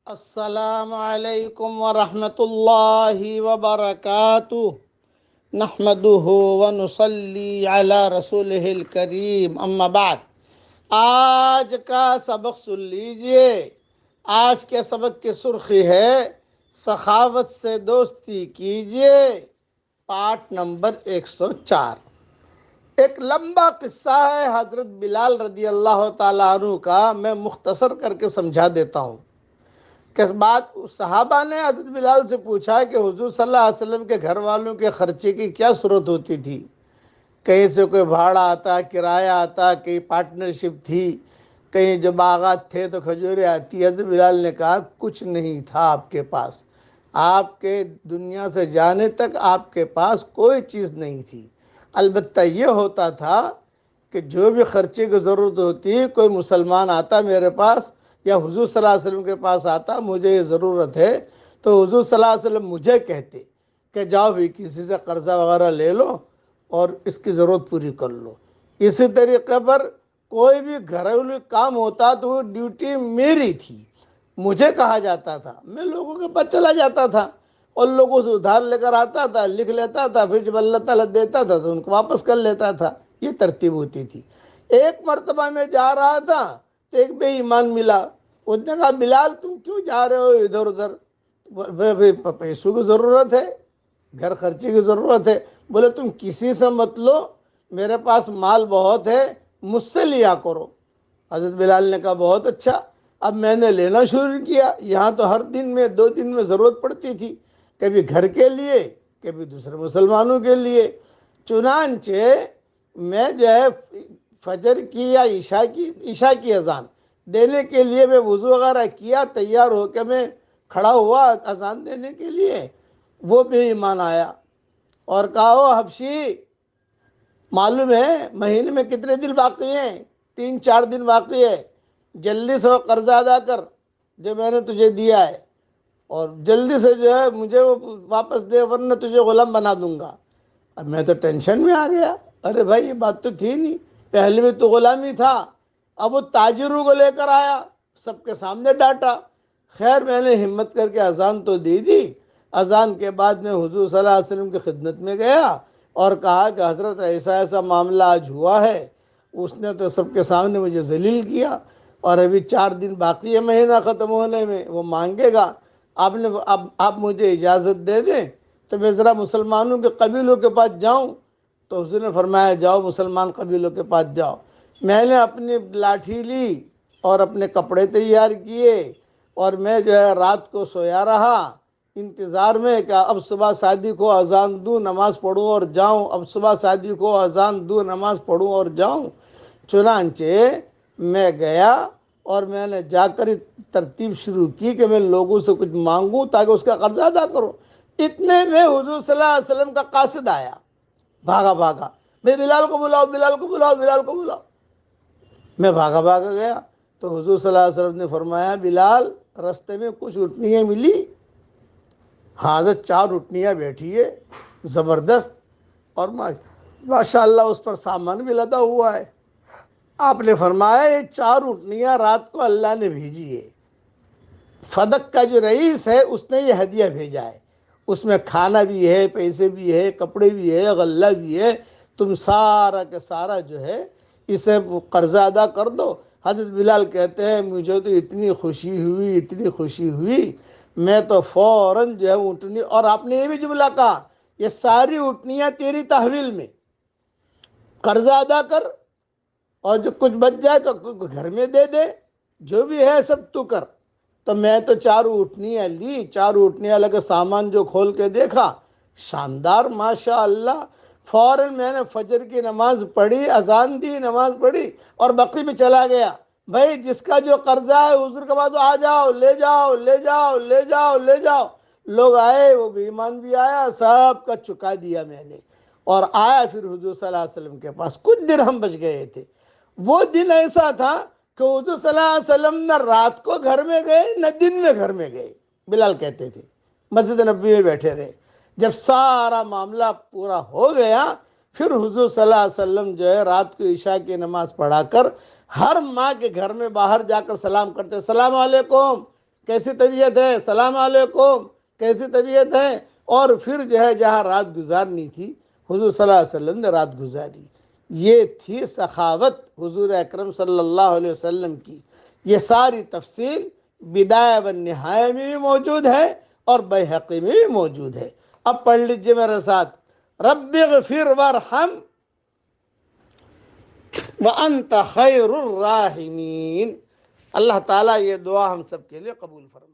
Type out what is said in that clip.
السلام علیکم ورحمۃ اللہ وبرکاتہ نحمده ونصلی علی رسولہ الکریم اما بعد۔ آج کا سبق سن لیجئے۔ آج کے سبق کی سرخی ہے سخاوت سے دوستی کیجئے، پارٹ نمبر 104۔ ایک لمبا قصہ ہے حضرت بلال رضی اللہ تعالیٰ عنہ کا، میں مختصر کر کے سمجھا دیتا ہوں۔ کہ بات صحابہ نے حضرت بلال سے پوچھا کہ حضور صلی اللہ علیہ وسلم کے گھر والوں کے خرچے کی کیا صورت ہوتی تھی؟ کہیں سے کوئی بھاڑا آتا، کرایہ آتا، کہیں پارٹنرشپ تھی، کہیں جو باغات تھے تو کھجوریں آتی۔ حضرت بلال نے کہا کچھ نہیں تھا آپ کے پاس، آپ کے دنیا سے جانے تک آپ کے پاس کوئی چیز نہیں تھی۔ البتہ یہ ہوتا تھا کہ جو بھی خرچے کی ضرورت ہوتی، کوئی مسلمان آتا میرے پاس یا حضور صلی اللہ علیہ وسلم کے پاس آتا، مجھے یہ ضرورت ہے، تو حضور صلی اللہ علیہ وسلم مجھے کہتے کہ جاؤ بھی کسی سے قرضہ وغیرہ لے لو اور اس کی ضرورت پوری کر لو۔ اسی طریقے پر کوئی بھی گھریلو کام ہوتا تو وہ ڈیوٹی میری تھی، مجھے کہا جاتا تھا، میں لوگوں کے پاس چلا جاتا تھا اور لوگوں سے ادھار لے کر آتا تھا، لکھ لیتا تھا، پھر جب اللہ تعالیٰ دیتا تھا تو ان کو واپس کر لیتا تھا۔ یہ ترتیب ہوتی تھی۔ ایک مرتبہ میں جا رہا تھا تو ایک بے ایمان ملا، اس نے کہا بلال تم کیوں جا رہے ہو ادھر ادھر؟ پیسوں کی ضرورت ہے، گھر خرچی کی ضرورت ہے۔ بولے تم کسی سے مت لو، میرے پاس مال بہت ہے، مجھ سے لیا کرو۔ حضرت بلال نے کہا بہت اچھا۔ اب میں نے لینا شروع کیا۔ یہاں تو ہر دن میں 2 دن میں ضرورت پڑتی تھی، کبھی گھر کے لیے، کبھی دوسرے مسلمانوں کے لیے۔ چنانچہ میں جو ہے فجر کی یا عشاء کی اذان دینے کے لیے میں وضو وغیرہ کیا، تیار ہو کے میں کھڑا ہوا اذان دینے کے لیے۔ وہ بے ایمان آیا اور کہا او حبشی، معلوم ہے مہینے میں کتنے دن باقی ہیں؟ 3-4 دن باقی ہے، جلدی سے وہ قرضہ ادا کر جو میں نے تجھے دیا ہے، اور جلدی سے جو ہے مجھے وہ واپس دے ورنہ تجھے غلام بنا دوں گا۔ اب میں تو ٹینشن میں آ گیا، ارے بھائی یہ بات تو تھی نہیں، پہلے بھی تو غلامی تھا۔ اب وہ تاجروں کو لے کر آیا، سب کے سامنے ڈانٹا۔ خیر میں نے ہمت کر کے اذان تو دے دی۔ اذان کے بعد میں حضور صلی اللہ علیہ وسلم کی خدمت میں گیا اور کہا کہ حضرت ایسا ایسا معاملہ آج ہوا ہے، اس نے تو سب کے سامنے مجھے ذلیل کیا اور ابھی 4 دن باقی ہے مہینہ ختم ہونے میں، وہ مانگے گا۔ آپ مجھے اجازت دے دیں تو میں ذرا مسلمانوں کے قبیلوں کے پاس جاؤں۔ تو حضور نے فرمایا جاؤ مسلمان قبیلوں کے پاس جاؤ۔ میں نے اپنی لاٹھی لی اور اپنے کپڑے تیار کیے اور میں جو ہے رات کو سویا رہا انتظار میں کہ اب صبح شادی کو اذان دوں، نماز پڑھوں اور جاؤں، اب صبح شادی کو اذان دوں، نماز پڑھوں اور جاؤں۔ چنانچہ میں گیا اور میں نے جا کر ترتیب شروع کی کہ میں لوگوں سے کچھ مانگوں تاکہ اس کا قرضہ ادا کروں۔ اتنے میں حضور صلی اللہ علیہ وسلم کا قاصد آیا، بھاگا بھاگا، میں بلال کو بلاؤ، بلال کو بلاؤ، بلال کو بلاؤ۔ میں بھاگا بھاگا گیا تو حضور صلی اللہ علیہ وسلم نے فرمایا بلال رستے میں کچھ اٹھنیاں ملی؟ حاضر 4 اٹھنیاں بیٹھی ہے زبردست، اور ماشاءاللہ اس پر سامان بھی لدا ہوا ہے۔ آپ نے فرمایا یہ 4 اٹھنیاں رات کو اللہ نے بھیجی ہے، فدق کا جو رئیس ہے اس نے یہ ہدیہ بھیجا ہے، اس میں کھانا بھی ہے، پیسے بھی ہے، کپڑے بھی ہے، غلہ بھی ہے، تم سارا کا سارا جو ہے اسے قرضہ ادا کر دو۔ حضرت بلال کہتے ہیں مجھے تو اتنی خوشی ہوئی، اتنی خوشی ہوئی، میں تو فوراً جو ہے اٹھنی، اور آپ نے یہ بھی جملہ کہا یہ ساری اٹھنیاں تیری تحویل میں، قرضہ ادا کر اور جو کچھ بچ جائے تو گھر میں دے دے، جو بھی ہے سب تو کر۔ تو میں تو 4 اٹھنیاں لی، 4 اٹھنیاں لگے، سامان جو کھول کے دیکھا شاندار ماشاءاللہ۔ فوراً میں نے فجر کی نماز پڑھی، اذان دی، نماز پڑھی اور بقی میں چلا گیا۔ بھائی جس کا جو قرضہ ہے حضور کے پاس آ جاؤ، لے جاؤ، لے جاؤ، لے جاؤ، لے جاؤ۔ لوگ آئے، وہ بے ایمان بھی آیا، سب کا چکا دیا میں نے، اور آیا پھر حضور صلی اللہ علیہ وسلم کے پاس۔ کچھ درہم بچ گئے تھے۔ وہ دن ایسا تھا کہ حضور صلی اللہ علیہ وسلم نہ رات کو گھر میں گئے نہ دن میں گھر میں گئے، بلال کہتے تھے، مسجد نبوی میں بیٹھے رہے۔ جب سارا معاملہ پورا ہو گیا پھر حضور صلی اللہ علیہ وسلم جو ہے رات کو عشاء کی نماز پڑھا کر ہر ماں کے گھر میں باہر جا کر سلام کرتے، السلام علیکم، کیسی طبیعت ہے؟ سلام علیکم، کیسی طبیعت ہے؟ اور پھر جو ہے جہاں رات گزارنی تھی حضور صلی اللہ علیہ وسلم نے رات گزاری۔ یہ تھی سخاوت حضور اکرم صلی اللہ علیہ وسلم کی۔ یہ ساری تفصیل بدایہ و نہایہ میں بھی موجود ہے اور بیہقی میں بھی موجود ہے۔ اب پڑھ لیجئے میرے ساتھ، رب اغفر وارحم وانت خیر الراحمین۔ اللہ تعالیٰ یہ دعا ہم سب کے لیے قبول فرمائے۔